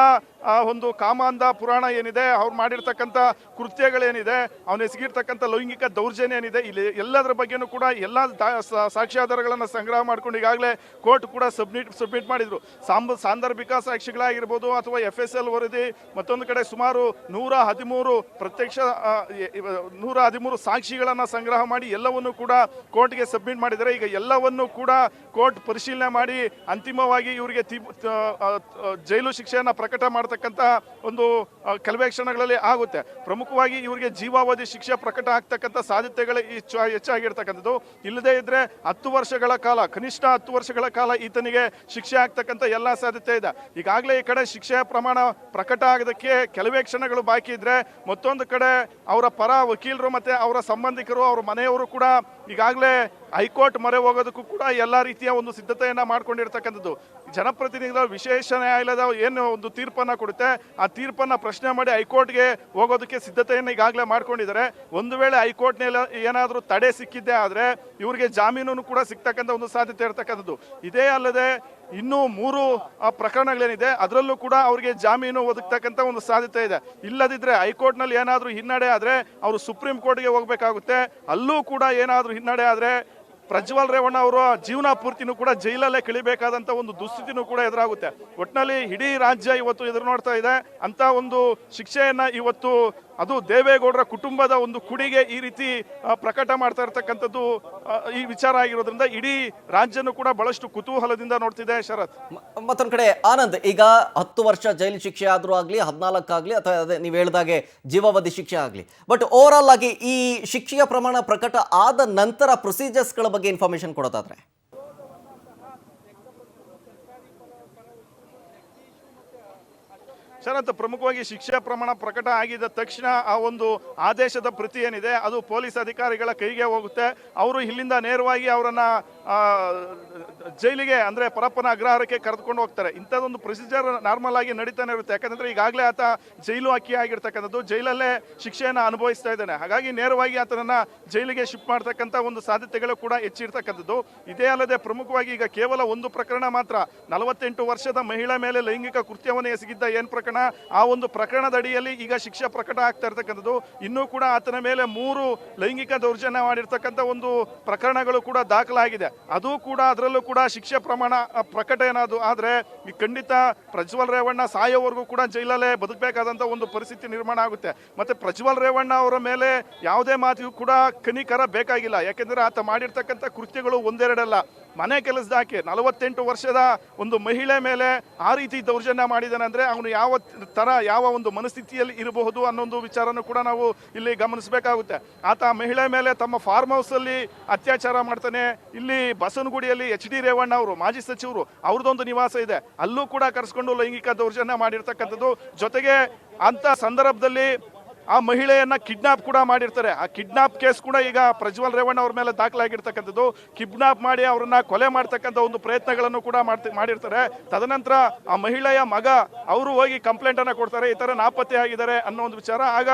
ಆ ಒಂದು ಕಾಮಾಂಧ ಪುರಾಣ ಏನಿದೆ, ಅವ್ರು ಮಾಡಿರ್ತಕ್ಕಂಥ ಕೃತ್ಯಗಳೇನಿದೆ, ಅವನು ಎಸಗಿರ್ತಕ್ಕಂಥ ಲೈಂಗಿಕ ದೌರ್ಜನ್ಯ ಏನಿದೆ, ಇಲ್ಲಿ ಎಲ್ಲದರ ಬಗ್ಗೆನೂ ಕೂಡ ಎಲ್ಲ ಸಾಕ್ಷ್ಯಾಧಾರಗಳನ್ನು ಸಂಗ್ರಹ ಮಾಡ್ಕೊಂಡು ಈಗಾಗಲೇ ಕೋರ್ಟ್ ಕೂಡ ಸಬ್ಮಿಟ್ ಮಾಡಿದ್ರು. ಸಾಂದರ್ಭಿಕ ಸಾಕ್ಷಿಗಳಾಗಿರ್ಬೋದು ಅಥವಾ FSL ವರದಿ, ಮತ್ತೊಂದು ಕಡೆ ಸುಮಾರು 113 ಸಾಕ್ಷಿಗಳನ್ನು ಸಂಗ್ರಹ ಮಾಡಿ ಎಲ್ಲವನ್ನು ಕೂಡ ಕೋರ್ಟ್ಗೆ ಸಬ್ಮಿಟ್ ಮಾಡಿದ್ದಾರೆ. ಈಗ ಎಲ್ಲವನ್ನು ಕೂಡ ಕೋರ್ಟ್ ಪರಿಶೀಲನೆ ಮಾಡಿ ಅಂತಿಮವಾಗಿ ಇವರಿಗೆ ಜೈಲು ಶಿಕ್ಷೆಯನ್ನು ಪ್ರಕಟ ಮಾಡತಕ್ಕಂಥ ಒಂದು ಕೆಲವೇ ಕ್ಷಣಗಳಲ್ಲಿ ಆಗುತ್ತೆ. ಪ್ರಮುಖವಾಗಿ ಇವರಿಗೆ ಜೀವಾವಧಿ ಶಿಕ್ಷೆ ಪ್ರಕಟ ಆಗ್ತಕ್ಕಂಥ ಸಾಧ್ಯತೆಗಳು ಹೆಚ್ಚಾಗಿರ್ತಕ್ಕಂಥದ್ದು. ಇಲ್ಲದೇ ಇದ್ರೆ 10 ವರ್ಷಗಳ ಕಾಲ, ಕನಿಷ್ಠ 10 ವರ್ಷಗಳ ಕಾಲ ಈತನಿಗೆ ಶಿಕ್ಷೆ ಆಗ್ತಕ್ಕಂಥ ಎಲ್ಲ ಸಾಧ್ಯತೆ ಇದೆ. ಈಗಾಗಲೇ ಈ ಕಡೆ ಶಿಕ್ಷೆಯ ಪ್ರಮಾಣ ಪ್ರಕಟ ಆಗೋದಕ್ಕೆ ಕೆಲವೇ ಕ್ಷಣಗಳು ಬಾಕಿ ಇದ್ರೆ, ಮತ್ತೊಂದು ಕಡೆ ಅವರ ಪರ ವಕೀಲರು ಮತ್ತೆ ಅವರ ಸಂಬಂಧಿಕರು, ಅವರ ಮನೆಯವರು ಕೂಡ ಈಗಾಗಲೇ ಹೈಕೋರ್ಟ್ ಮೊರೆ ಹೋಗೋದಕ್ಕೂ ಕೂಡ ಎಲ್ಲ ರೀತಿಯ ಒಂದು ಸಿದ್ಧತೆಯನ್ನ ಮಾಡ್ಕೊಂಡಿರ್ತಕ್ಕಂಥದ್ದು. ಜನಪ್ರತಿನಿಧಿಗಳ ವಿಶೇಷ ನ್ಯಾಯಾಲಯದ ಏನು ಒಂದು ತೀರ್ಪನ್ನ ಕೊಡುತ್ತೆ, ಆ ತೀರ್ಪನ್ನ ಪ್ರಶ್ನೆ ಮಾಡಿ ಹೈಕೋರ್ಟ್ಗೆ ಹೋಗೋದಕ್ಕೆ ಸಿದ್ಧತೆಯನ್ನು ಈಗಾಗಲೇ ಮಾಡ್ಕೊಂಡಿದ್ದಾರೆ. ಒಂದು ವೇಳೆ ಹೈಕೋರ್ಟ್ನಲ್ಲಿ ಏನಾದರೂ ತಡೆ ಸಿಕ್ಕಿದ್ದೆ ಆದ್ರೆ ಇವರಿಗೆ ಜಾಮೀನು ಕೂಡ ಸಿಗ್ತಕ್ಕಂಥ ಒಂದು ಸಾಧ್ಯತೆ ಇರತಕ್ಕಂಥದ್ದು. ಇದೇ ಅಲ್ಲದೆ ಇನ್ನೂ 3 ಪ್ರಕರಣಗಳೇನಿದೆ ಅದರಲ್ಲೂ ಕೂಡ ಅವರಿಗೆ ಜಾಮೀನು ಒದಗ್ತಕ್ಕಂಥ ಒಂದು ಸಾಧ್ಯತೆ ಇದೆ. ಇಲ್ಲದಿದ್ರೆ ಹೈಕೋರ್ಟ್ನಲ್ಲಿ ಏನಾದರೂ ಹಿನ್ನಡೆ ಆದರೆ ಅವರು ಸುಪ್ರೀಂ ಕೋರ್ಟ್ಗೆ ಹೋಗಬೇಕಾಗುತ್ತೆ. ಅಲ್ಲೂ ಕೂಡ ಏನಾದರೂ ಹಿನ್ನಡೆ ಆದರೆ ಪ್ರಜ್ವಲ್ ರೇವಣ್ಣ ಅವರ ಜೀವನ ಪೂರ್ತಿನೂ ಕೂಡ ಜೈಲಲ್ಲೇ ಕಳಿಬೇಕಾದಂಥ ಒಂದು ದುಸ್ಥಿತಿನೂ ಕೂಡ ಎದುರಾಗುತ್ತೆ. ಒಟ್ಟಿನಲ್ಲಿ ಇಡೀ ರಾಜ್ಯ ಇವತ್ತು ಎದುರು ನೋಡ್ತಾ ಇದೆ ಅಂತ ಒಂದು ಶಿಕ್ಷೆಯನ್ನ ಇವತ್ತು ಅದು ದೇವೇಗೌಡರ ಕುಟುಂಬದ ಒಂದು ಕುಡಿಗೆ ಈ ರೀತಿ ಪ್ರಕಟ ಮಾಡ್ತಾ ಇರ್ತಕ್ಕಂಥದ್ದು ಈ ವಿಚಾರ ಆಗಿರೋದ್ರಿಂದ ಇಡೀ ರಾಜ್ಯನೂ ಕೂಡ ಬಹಳಷ್ಟು ಕುತೂಹಲದಿಂದ ನೋಡ್ತಿದೆ. ಶರತ್, ಮತ್ತೊಂದ್ ಕಡೆ ಆನಂದ್, ಈಗ 10 ವರ್ಷ ಜೈಲು ಶಿಕ್ಷೆ ಆದ್ರೂ ಆಗ್ಲಿ, 14 ಆಗ್ಲಿ, ಅಥವಾ ಅದೇ ನೀವು ಹೇಳಿದಾಗೆ ಜೀವಾವಧಿ ಶಿಕ್ಷೆ ಆಗ್ಲಿ, ಬಟ್ ಓವರ್ ಆಲ್ ಆಗಿ ಈ ಶಿಕ್ಷೆಯ ಪ್ರಮಾಣ ಪ್ರಕಟ ಆದ ನಂತರ ಪ್ರೊಸೀಜರ್ಸ್ಗಳ ಬಗ್ಗೆ ಇನ್ಫಾರ್ಮೇಶನ್ ಕೊಡೋದಾದ್ರೆ ಶರತ್, ಪ್ರಮುಖವಾಗಿ ಶಿಕ್ಷೆ ಪ್ರಮಾಣ ಪ್ರಕಟ ಆಗಿದ ತಕ್ಷಣ ಆ ಒಂದು ಆದೇಶದ ಪ್ರತಿ ಏನಿದೆ ಅದು ಪೊಲೀಸ್ ಅಧಿಕಾರಿಗಳ ಕೈಗೆ ಹೋಗುತ್ತೆ. ಅವರು ಇಲ್ಲಿಂದ ನೇರವಾಗಿ ಅವರನ್ನ ಜೈಲಿಗೆ ಅಂದ್ರೆ ಪರಪ್ಪನ ಅಗ್ರಹಾರಕ್ಕೆ ಕರೆದುಕೊಂಡು ಹೋಗ್ತಾರೆ. ಇಂಥದ್ದೊಂದು ಪ್ರೊಸೀಜರ್ ನಾರ್ಮಲ್ ಆಗಿ ನಡೀತಾನೆ ಇರುತ್ತೆ. ಯಾಕಂದ್ರೆ ಈಗಾಗಲೇ ಆತ ಜೈಲು ಅಕ್ಕಿ ಆಗಿರ್ತಕ್ಕಂಥದ್ದು, ಜೈಲಲ್ಲೇ ಶಿಕ್ಷೆಯನ್ನು ಅನುಭವಿಸ್ತಾ ಇದ್ದಾನೆ. ಹಾಗಾಗಿ ನೇರವಾಗಿ ಆತನನ್ನ ಜೈಲಿಗೆ ಶಿಫ್ಟ್ ಮಾಡ್ತಕ್ಕಂಥ ಒಂದು ಸಾಧ್ಯತೆಗಳು ಕೂಡ ಹೆಚ್ಚಿರ್ತಕ್ಕಂಥದ್ದು. ಇದೇ ಅಲ್ಲದೆ ಪ್ರಮುಖವಾಗಿ ಈಗ ಕೇವಲ ಒಂದು ಪ್ರಕರಣ ಮಾತ್ರ, 48 ವರ್ಷದ ಮಹಿಳೆ ಮೇಲೆ ಲೈಂಗಿಕ ಕೃತ್ಯವನ್ನು ಎಸಗಿದ್ದ ಏನ್ ಪ್ರಕರಣ, ಆ ಒಂದು ಪ್ರಕರಣದ ಅಡಿಯಲ್ಲಿ ಈಗ ಶಿಕ್ಷೆ ಪ್ರಕಟ ಆಗ್ತಾ ಇರ್ತಕ್ಕಂಥದ್ದು. ಇನ್ನೂ ಕೂಡ ಆತನ ಮೇಲೆ 3 ಲೈಂಗಿಕ ದೌರ್ಜನ್ಯ ಮಾಡಿರ್ತಕ್ಕಂಥ ಒಂದು ಪ್ರಕರಣಗಳು ಕೂಡ ದಾಖಲಾಗಿದೆ. ಅದು ಕೂಡ ಅದರಲ್ಲೂ ಕೂಡ ಶಿಕ್ಷೆ ಪ್ರಮಾಣ ಪ್ರಕಟ ಏನಾದ್ರು ಆದ್ರೆ ಈ ಖಂಡಿತ ಪ್ರಜ್ವಲ್ ರೇವಣ್ಣ ಸಾಯೋವರೆಗೂ ಕೂಡ ಜೈಲಲ್ಲೇ ಬದುಕಬೇಕಾದಂತ ಒಂದು ಪರಿಸ್ಥಿತಿ ನಿರ್ಮಾಣ ಆಗುತ್ತೆ. ಮತ್ತೆ ಪ್ರಜ್ವಲ್ ರೇವಣ್ಣ ಅವರ ಮೇಲೆ ಯಾವುದೇ ಮಾತಿಗೂ ಕೂಡ ಕನಿಕರ ಬೇಕಾಗಿಲ್ಲ. ಯಾಕೆಂದ್ರೆ ಆತ ಮಾಡಿರ್ತಕ್ಕಂಥ ಕೃತ್ಯಗಳು ಒಂದೆರಡಲ್ಲ. ಮನೆ ಕೆಲಸದಾಕೆ 48 ವರ್ಷದ ಒಂದು ಮಹಿಳೆ ಮೇಲೆ ಆ ರೀತಿ ದೌರ್ಜನ್ಯ ಮಾಡಿದಾನೆ ಅಂದ್ರೆ ಅವನು ಯಾವ ಒಂದು ಮನಸ್ಥಿತಿಯಲ್ಲಿ ಇರಬಹುದು ಅನ್ನೋ ಒಂದು ವಿಚಾರನೂ ಕೂಡ ನಾವು ಇಲ್ಲಿ ಗಮನಿಸಬೇಕಾಗುತ್ತೆ. ಆತ ಮಹಿಳೆ ಮೇಲೆ ತಮ್ಮ ಫಾರ್ಮ್ ಹೌಸ್ ಅಲ್ಲಿ ಅತ್ಯಾಚಾರ ಮಾಡ್ತಾನೆ. ಇಲ್ಲಿ ಬಸವನಗುಡಿಯಲ್ಲಿ HD ರೇವಣ್ಣ ಅವರು ಮಾಜಿ ಸಚಿವರು ಅವ್ರದ್ದೊಂದು ನಿವಾಸ ಇದೆ, ಅಲ್ಲೂ ಕೂಡ ಕರೆಸ್ಕೊಂಡು ಲೈಂಗಿಕ ದೌರ್ಜನ್ಯ ಮಾಡಿರ್ತಕ್ಕಂಥದ್ದು. ಜೊತೆಗೆ ಅಂತ ಸಂದರ್ಭದಲ್ಲಿ ಆ ಮಹಿಳೆಯನ್ನ ಕಿಡ್ನಾಪ್ ಕೂಡ ಮಾಡಿರ್ತಾರೆ. ಆ ಕಿಡ್ನಾಪ್ ಕೇಸ್ ಕೂಡ ಈಗ ಪ್ರಜ್ವಲ್ ರೇವಣ್ಣ ಅವ್ರ ಮೇಲೆ ದಾಖಲಾಗಿರ್ತಕ್ಕಂಥದ್ದು. ಕಿಡ್ನಾಪ್ ಮಾಡಿ ಅವರನ್ನ ಕೊಲೆ ಮಾಡ್ತಕ್ಕಂಥ ಒಂದು ಪ್ರಯತ್ನಗಳನ್ನು ಕೂಡ ಮಾಡಿರ್ತಾರೆ. ತದನಂತರ ಆ ಮಹಿಳೆಯ ಮಗ ಅವರು ಹೋಗಿ ಕಂಪ್ಲೇಂಟ್ ಅನ್ನ ಕೊಡ್ತಾರೆ, ಈ ತರ ನಾಪತ್ತೆ ಆಗಿದ್ದಾರೆ ಅನ್ನೋ ಒಂದು ವಿಚಾರ. ಆಗ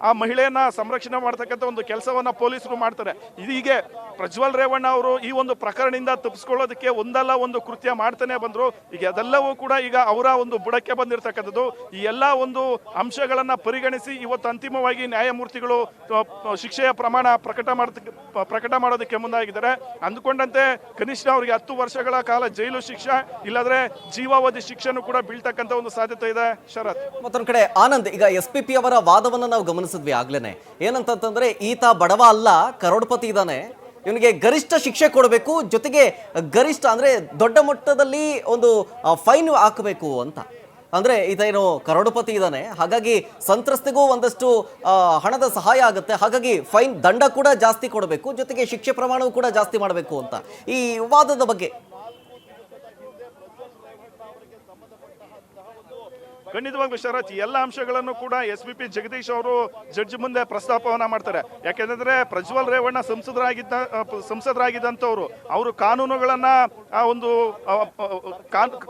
ಆ ಮಹಿಳೆಯನ್ನ ಸಂರಕ್ಷಣೆ ಮಾಡ್ತಕ್ಕಂಥ ಒಂದು ಕೆಲಸವನ್ನ ಪೊಲೀಸರು ಮಾಡ್ತಾರೆ. ಹೀಗೆ ಪ್ರಜ್ವಲ್ ರೇವಣ್ಣ ಅವರು ಈ ಒಂದು ಪ್ರಕರಣದಿಂದ ತಪ್ಪಿಸ್ಕೊಳ್ಳೋದಕ್ಕೆ ಒಂದಲ್ಲ ಒಂದು ಕೃತ್ಯ ಮಾಡ್ತಾನೆ ಬಂದ್ರು. ಈಗ ಅದೆಲ್ಲವೂ ಕೂಡ ಈಗ ಅವರ ಒಂದು ಬುಡಕ್ಕೆ ಬಂದಿರತಕ್ಕಂಥದ್ದು. ಈ ಎಲ್ಲಾ ಒಂದು ಅಂಶಗಳನ್ನ ಪರಿಗಣಿಸಿ ಇವತ್ತು ಅಂತಿಮವಾಗಿ ನ್ಯಾಯಮೂರ್ತಿಗಳು ಶಿಕ್ಷೆಯ ಪ್ರಮಾಣ ಪ್ರಕಟ ಮಾಡೋದಕ್ಕೆ ಮುಂದಾಗಿದ್ದಾರೆ. ಅಂದುಕೊಂಡಂತೆ ಕನಿಷ್ಠ ಅವರಿಗೆ 10 ವರ್ಷಗಳ ಕಾಲ ಜೈಲು ಶಿಕ್ಷೆ, ಇಲ್ಲಾಂದ್ರೆ ಜೀವಾವಧಿ ಶಿಕ್ಷೆನೂ ಕೂಡ ಬೀಳ್ತಕ್ಕಂಥ ಒಂದು ಸಾಧ್ಯತೆ ಇದೆ. ಶರತ್, ಮತ್ತೊಂದ್ ಕಡೆ ಆನಂದ್, ಈಗ SPP ಅವರ ವಾದವನ್ನ ನಾವು ಗಮನಿಸಿದ್ವಿ ಆಗ್ಲೇನೆ. ಏನಂತಂದ್ರೆ ಈತ ಬಡವ ಅಲ್ಲ, ಕರೋಡ್ಪತಿ ಇದ್ದಾನೆ, ಇವನಿಗೆ ಗರಿಷ್ಠ ಶಿಕ್ಷೆ ಕೊಡಬೇಕು, ಜೊತೆಗೆ ಗರಿಷ್ಠ ಅಂದ್ರೆ ದೊಡ್ಡ ಮಟ್ಟದಲ್ಲಿ ಒಂದು ಫೈನ್ ಹಾಕಬೇಕು ಅಂತ. ಅಂದ್ರೆ ಈತೇನು ಕರೋಡಪತಿ ಇದ್ದಾನೆ, ಹಾಗಾಗಿ ಸಂತ್ರಸ್ತೆಗೂ ಒಂದಷ್ಟು ಹಣದ ಸಹಾಯ ಆಗುತ್ತೆ, ಹಾಗಾಗಿ ಫೈನ್ ದಂಡ ಕೂಡ ಜಾಸ್ತಿ ಕೊಡಬೇಕು, ಜೊತೆಗೆ ಶಿಕ್ಷೆ ಪ್ರಮಾಣವೂ ಕೂಡ ಜಾಸ್ತಿ ಮಾಡಬೇಕು ಅಂತ ಈ ವಾದದ ಬಗ್ಗೆ ಖಂಡಿತವಾಗ್ಲೂ ಶರತ್, ಎಲ್ಲ ಅಂಶಗಳನ್ನು ಕೂಡ SPP ಜಗದೀಶ್ ಅವರು ಜಡ್ಜ್ ಮುಂದೆ ಪ್ರಸ್ತಾಪವನ್ನ ಮಾಡ್ತಾರೆ. ಯಾಕೆಂದ್ರೆ ಪ್ರಜ್ವಲ್ ರೇವಣ್ಣ ಸಂಸದರಾಗಿದ್ದಂಥವ್ರು, ಅವರು ಕಾನೂನುಗಳನ್ನ ಒಂದು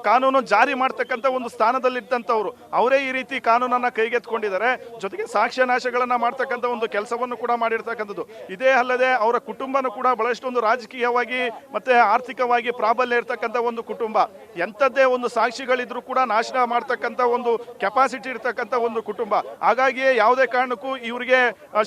ಕಾನೂನು ಜಾರಿ ಮಾಡ್ತಕ್ಕಂಥ ಒಂದು ಸ್ಥಾನದಲ್ಲಿದ್ದಂಥವ್ರು, ಅವರೇ ಈ ರೀತಿ ಕಾನೂನನ್ನ ಕೈಗೆತ್ಕೊಂಡಿದ್ದಾರೆ. ಜೊತೆಗೆ ಸಾಕ್ಷ್ಯನಾಶಗಳನ್ನ ಮಾಡ್ತಕ್ಕಂಥ ಒಂದು ಕೆಲಸವನ್ನು ಕೂಡ ಮಾಡಿರ್ತಕ್ಕಂಥದ್ದು. ಇದೇ ಅಲ್ಲದೆ ಅವರ ಕುಟುಂಬನೂ ಕೂಡ ಬಹಳಷ್ಟೊಂದು ರಾಜಕೀಯವಾಗಿ ಮತ್ತೆ ಆರ್ಥಿಕವಾಗಿ ಪ್ರಾಬಲ್ಯ ಇರ್ತಕ್ಕಂಥ ಒಂದು ಕುಟುಂಬ. ಎಂಥದ್ದೇ ಒಂದು ಸಾಕ್ಷಿಗಳಿದ್ರು ಕೂಡ ನಾಶನ ಮಾಡ್ತಕ್ಕಂಥ ಒಂದು ಒಂದು ಕೆಪಾಸಿಟಿ ಇರ್ತಕ್ಕಂಥ ಒಂದು ಕುಟುಂಬ. ಹಾಗಾಗಿಯೇ ಯಾವುದೇ ಕಾರಣಕ್ಕೂ ಇವರಿಗೆ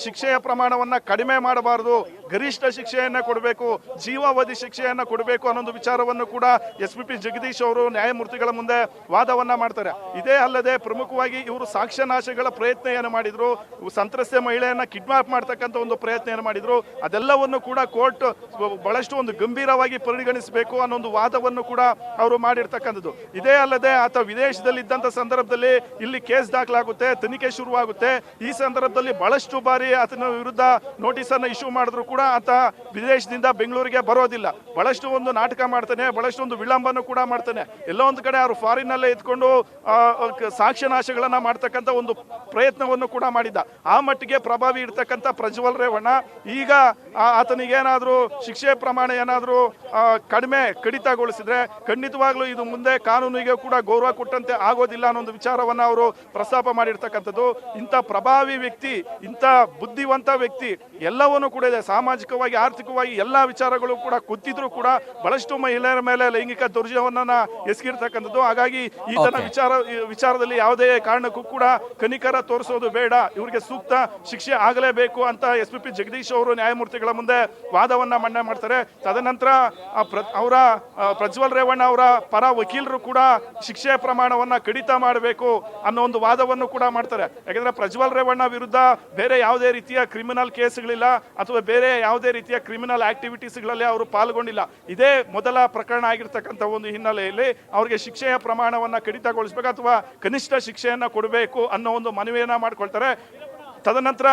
ಶಿಕ್ಷೆಯ ಪ್ರಮಾಣವನ್ನ ಕಡಿಮೆ ಮಾಡಬಾರದು, ಗರಿಷ್ಠ ಶಿಕ್ಷೆಯನ್ನ ಕೊಡಬೇಕು, ಜೀವಾವಧಿ ಶಿಕ್ಷೆಯನ್ನ ಕೊಡಬೇಕು ಅನ್ನೋ ವಿಚಾರವನ್ನು ಕೂಡ SPP ಜಗದೀಶ್ ಅವರು ನ್ಯಾಯಮೂರ್ತಿಗಳ ಮುಂದೆ ವಾದವನ್ನ ಮಾಡ್ತಾರೆ. ಇದೇ ಅಲ್ಲದೆ ಪ್ರಮುಖವಾಗಿ ಇವರು ಸಾಕ್ಷ್ಯನಾಶಗಳ ಪ್ರಯತ್ನ ಮಾಡಿದ್ರು, ಸಂತ್ರಸ್ತೆ ಮಹಿಳೆಯನ್ನ ಕಿಡ್ನಾಪ್ ಮಾಡ್ತಕ್ಕಂಥ ಒಂದು ಪ್ರಯತ್ನ ಮಾಡಿದ್ರು. ಅದೆಲ್ಲವನ್ನು ಕೂಡ ಕೋರ್ಟ್ ಬಹಳಷ್ಟು ಒಂದು ಗಂಭೀರವಾಗಿ ಪರಿಗಣಿಸಬೇಕು ಅನ್ನೋ ಒಂದು ವಾದವನ್ನು ಕೂಡ ಅವರು ಮಾಡಿರ್ತಕ್ಕಂಥದ್ದು. ಇದೇ ಅಲ್ಲದೆ ಆತ ವಿದೇಶದಲ್ಲಿ ಇದ್ದಂತ ಸಂದರ್ಭದಲ್ಲಿ ಇಲ್ಲಿ ಕೇಸ್ ದಾಖಲಾಗುತ್ತೆ, ತನಿಖೆ ಶುರುವಾಗುತ್ತೆ. ಈ ಸಂದರ್ಭದಲ್ಲಿ ಬಹಳಷ್ಟು ಬಾರಿ ಆತನ ವಿರುದ್ಧ ನೋಟಿಸ್ ಅನ್ನು ಇಶ್ಯೂ ಮಾಡಿದ್ರು ಕೂಡ ಆತ ವಿದೇಶದಿಂದ ಬೆಂಗಳೂರಿಗೆ ಬರೋದಿಲ್ಲ. ಬಹಳಷ್ಟು ಒಂದು ನಾಟಕ ಮಾಡ್ತಾನೆ, ಬಹಳಷ್ಟು ಒಂದು ವಿಳಂಬನ ಕೂಡ ಮಾಡ್ತಾನೆ. ಎಲ್ಲೋ ಒಂದು ಕಡೆ ಅವರು ಫಾರಿನ್ ಅಲ್ಲೇ ಇದ್ಕೊಂಡು ಸಾಕ್ಷ್ಯನಾಶಗಳನ್ನ ಮಾಡ್ತಕ್ಕಂಥ ಒಂದು ಪ್ರಯತ್ನವನ್ನು ಕೂಡ ಮಾಡಿದ್ದ. ಆ ಮಟ್ಟಿಗೆ ಪ್ರಭಾವಿ ಇರ್ತಕ್ಕಂಥ ಪ್ರಜ್ವಲ್ ರೇವಣ್ಣ ಈಗ ಆತನಿಗೇನಾದ್ರೂ ಶಿಕ್ಷೆ ಪ್ರಮಾಣ ಏನಾದ್ರೂ ಕಡಿತಗೊಳಿಸಿದ್ರೆ ಖಂಡಿತವಾಗ್ಲೂ ಇದು ಮುಂದೆ ಕಾನೂನಿಗೆ ಕೂಡ ಗೌರವ ಕೊಟ್ಟಂತೆ ಆಗೋದಿಲ್ಲ ಅನ್ನೋ ಒಂದು ವಿಚಾರವನ್ನ ಅವರು ಪ್ರಸ್ತಾಪ ಮಾಡಿರ್ತಕ್ಕಂಥದ್ದು. ಇಂಥ ಪ್ರಭಾವಿ ವ್ಯಕ್ತಿ, ಇಂಥ ಬುದ್ಧಿವಂತ ವ್ಯಕ್ತಿ ಎಲ್ಲವನ್ನೂ ಕೂಡ ಇದೆ, ಸಾಮಾಜಿಕವಾಗಿ ಆರ್ಥಿಕವಾಗಿ ಎಲ್ಲಾ ವಿಚಾರಗಳು ಕೂಡ ಗೊತ್ತಿದ್ರು ಕೂಡ ಬಹಳಷ್ಟು ಮಹಿಳೆಯರ ಮೇಲೆ ಲೈಂಗಿಕ ದೌರ್ಜನ್ಯವನ್ನ ಎಸಗಿರ್ತಕ್ಕಂಥದ್ದು. ಹಾಗಾಗಿ ಈತನ ವಿಚಾರದಲ್ಲಿ ಯಾವುದೇ ಕಾರಣಕ್ಕೂ ಕೂಡ ಕನಿಕರ ತೋರಿಸೋದು ಬೇಡ, ಇವರಿಗೆ ಸೂಕ್ತ ಶಿಕ್ಷೆ ಆಗಲೇಬೇಕು ಅಂತ SPP ಜಗದೀಶ್ ಅವರು ನ್ಯಾಯಮೂರ್ತಿಗಳ ಮುಂದೆ ವಾದವನ್ನ ಮಂಡನೆ ಮಾಡ್ತಾರೆ. ತದನಂತರ ಅವರ ಪ್ರಜ್ವಲ್ ರೇವಣ್ಣ ಅವರ ಪರ ವಕೀಲರು ಕೂಡ ಶಿಕ್ಷೆ ಪ್ರಮಾಣವನ್ನ ಕಡಿತ ಮಾಡಬೇಕು ಅನ್ನೋ ಒಂದು ವಾದವನ್ನು ಕೂಡ ಮಾಡ್ತಾರೆ. ಯಾಕಂದ್ರೆ ಪ್ರಜ್ವಲ್ ರೇವಣ್ಣ ವಿರುದ್ಧ ಬೇರೆ ಯಾವುದೇ ರೀತಿಯ ಕ್ರಿಮಿನಲ್ ಕೇಸ್ಗಳಿಲ್ಲ ಅಥವಾ ಬೇರೆ ಯಾವುದೇ ರೀತಿಯ ಕ್ರಿಮಿನಲ್ ಆಕ್ಟಿವಿಟೀಸ್ಗಳಲ್ಲಿ ಅವರು ಪಾಲ್ಗೊಂಡಿಲ್ಲ. ಇದೇ ಮೊದಲ ಪ್ರಕರಣ ಆಗಿರ್ತಕ್ಕಂಥ ಒಂದು ಹಿನ್ನೆಲೆಯಲ್ಲಿ ಅವರಿಗೆ ಶಿಕ್ಷೆಯ ಪ್ರಮಾಣವನ್ನ ಕಡಿತಗೊಳಿಸಬೇಕು ಅಥವಾ ಕನಿಷ್ಠ ಶಿಕ್ಷೆಯನ್ನ ಕೊಡಬೇಕು ಅನ್ನೋ ಒಂದು ಮನವಿಯನ್ನ ಮಾಡ್ಕೊಳ್ತಾರೆ. ತದನಂತರ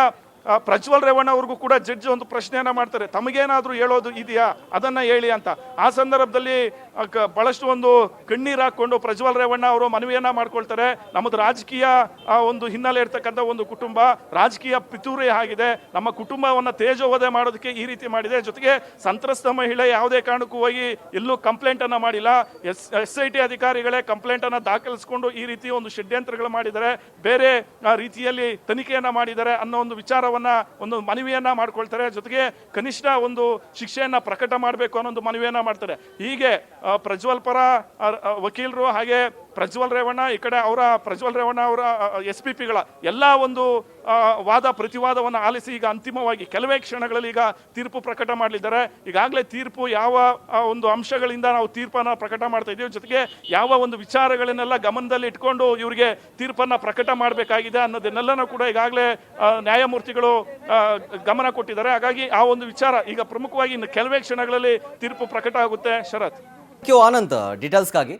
ಪ್ರಜ್ವಲ್ ರೇವಣ್ಣ ಅವ್ರಿಗೂ ಕೂಡ ಜಡ್ಜ್ ಒಂದು ಪ್ರಶ್ನೆಯನ್ನ ಮಾಡ್ತಾರೆ, ತಮಗೇನಾದ್ರೂ ಹೇಳೋದು ಇದೆಯಾ ಅದನ್ನ ಹೇಳಿ ಅಂತ. ಆ ಸಂದರ್ಭದಲ್ಲಿ ಬಹಳಷ್ಟು ಒಂದು ಕಣ್ಣೀರು ಹಾಕೊಂಡು ಪ್ರಜ್ವಲ್ ರೇವಣ್ಣ ಅವರು ಮನವಿಯನ್ನ ಮಾಡ್ಕೊಳ್ತಾರೆ. ನಮ್ಮದು ರಾಜಕೀಯ ಒಂದು ಹಿನ್ನೆಲೆ ಇರ್ತಕ್ಕಂಥ ಒಂದು ಕುಟುಂಬ, ರಾಜಕೀಯ ಪಿತೂರಿ ಆಗಿದೆ, ನಮ್ಮ ಕುಟುಂಬವನ್ನ ತೇಜೋವಧೆ ಮಾಡೋದಕ್ಕೆ ಈ ರೀತಿ ಮಾಡಿದೆ. ಜೊತೆಗೆ ಸಂತ್ರಸ್ತ ಮಹಿಳೆ ಯಾವುದೇ ಕಾರಣಕ್ಕೂ ಹೋಗಿ ಎಲ್ಲೂ ಕಂಪ್ಲೇಂಟ್ ಅನ್ನ ಮಾಡಿಲ್ಲ, SIT ಅಧಿಕಾರಿಗಳೇ ಕಂಪ್ಲೇಂಟ್ ಅನ್ನ ದಾಖಲಿಸಿಕೊಂಡು ಈ ರೀತಿ ಒಂದು ಷಡ್ಯಂತ್ರಗಳು ಮಾಡಿದ್ದಾರೆ, ಬೇರೆ ರೀತಿಯಲ್ಲಿ ತನಿಖೆಯನ್ನ ಮಾಡಿದ್ದಾರೆ ಅನ್ನೋ ಒಂದು ವಿಚಾರವನ್ನ ಒಂದು ಮನವಿಯನ್ನ ಮಾಡ್ಕೊಳ್ತಾರೆ. ಜೊತೆಗೆ ಕನಿಷ್ಠ ಒಂದು ಶಿಕ್ಷೆಯನ್ನ ಪ್ರಕಟ ಮಾಡಬೇಕು ಅನ್ನೋ ಒಂದು ಮನವಿಯನ್ನ ಮಾಡ್ತಾರೆ. ಹೀಗೆ ಪ್ರಜ್ವಲ್ ಪರ ವಕೀಲರು ಹಾಗೆ ಪ್ರಜ್ವಲ್ ರೇವಣ್ಣ ಈ ಕಡೆ ಪ್ರಜ್ವಲ್ ರೇವಣ್ಣ ಅವರ SPPಗಳ ಎಲ್ಲ ಒಂದು ವಾದ ಪ್ರತಿವಾದವನ್ನು ಆಲಿಸಿ ಈಗ ಅಂತಿಮವಾಗಿ ಕೆಲವೇ ಕ್ಷಣಗಳಲ್ಲಿ ಈಗ ತೀರ್ಪು ಪ್ರಕಟ ಮಾಡಲಿದ್ದಾರೆ. ಈಗಾಗಲೇ ತೀರ್ಪು ಯಾವ ಒಂದು ಅಂಶಗಳಿಂದ ನಾವು ತೀರ್ಪನ್ನು ಪ್ರಕಟ ಮಾಡ್ತಾ ಇದ್ದೀವಿ, ಜೊತೆಗೆ ಯಾವ ಒಂದು ವಿಚಾರಗಳನ್ನೆಲ್ಲ ಗಮನದಲ್ಲಿ ಇಟ್ಕೊಂಡು ಇವರಿಗೆ ತೀರ್ಪನ್ನು ಪ್ರಕಟ ಮಾಡಬೇಕಾಗಿದೆ ಅನ್ನೋದನ್ನೆಲ್ಲನೂ ಕೂಡ ಈಗಾಗಲೇ ನ್ಯಾಯಮೂರ್ತಿಗಳು ಗಮನ ಕೊಟ್ಟಿದ್ದಾರೆ. ಹಾಗಾಗಿ ಆ ಒಂದು ವಿಚಾರ ಈಗ ಪ್ರಮುಖವಾಗಿ ಇನ್ನು ಕೆಲವೇ ಕ್ಷಣಗಳಲ್ಲಿ ತೀರ್ಪು ಪ್ರಕಟ ಆಗುತ್ತೆ. ಶರತ್, ಆನಂದ್, ಡೀಟೇಲ್ಸ್ಗಾಗಿ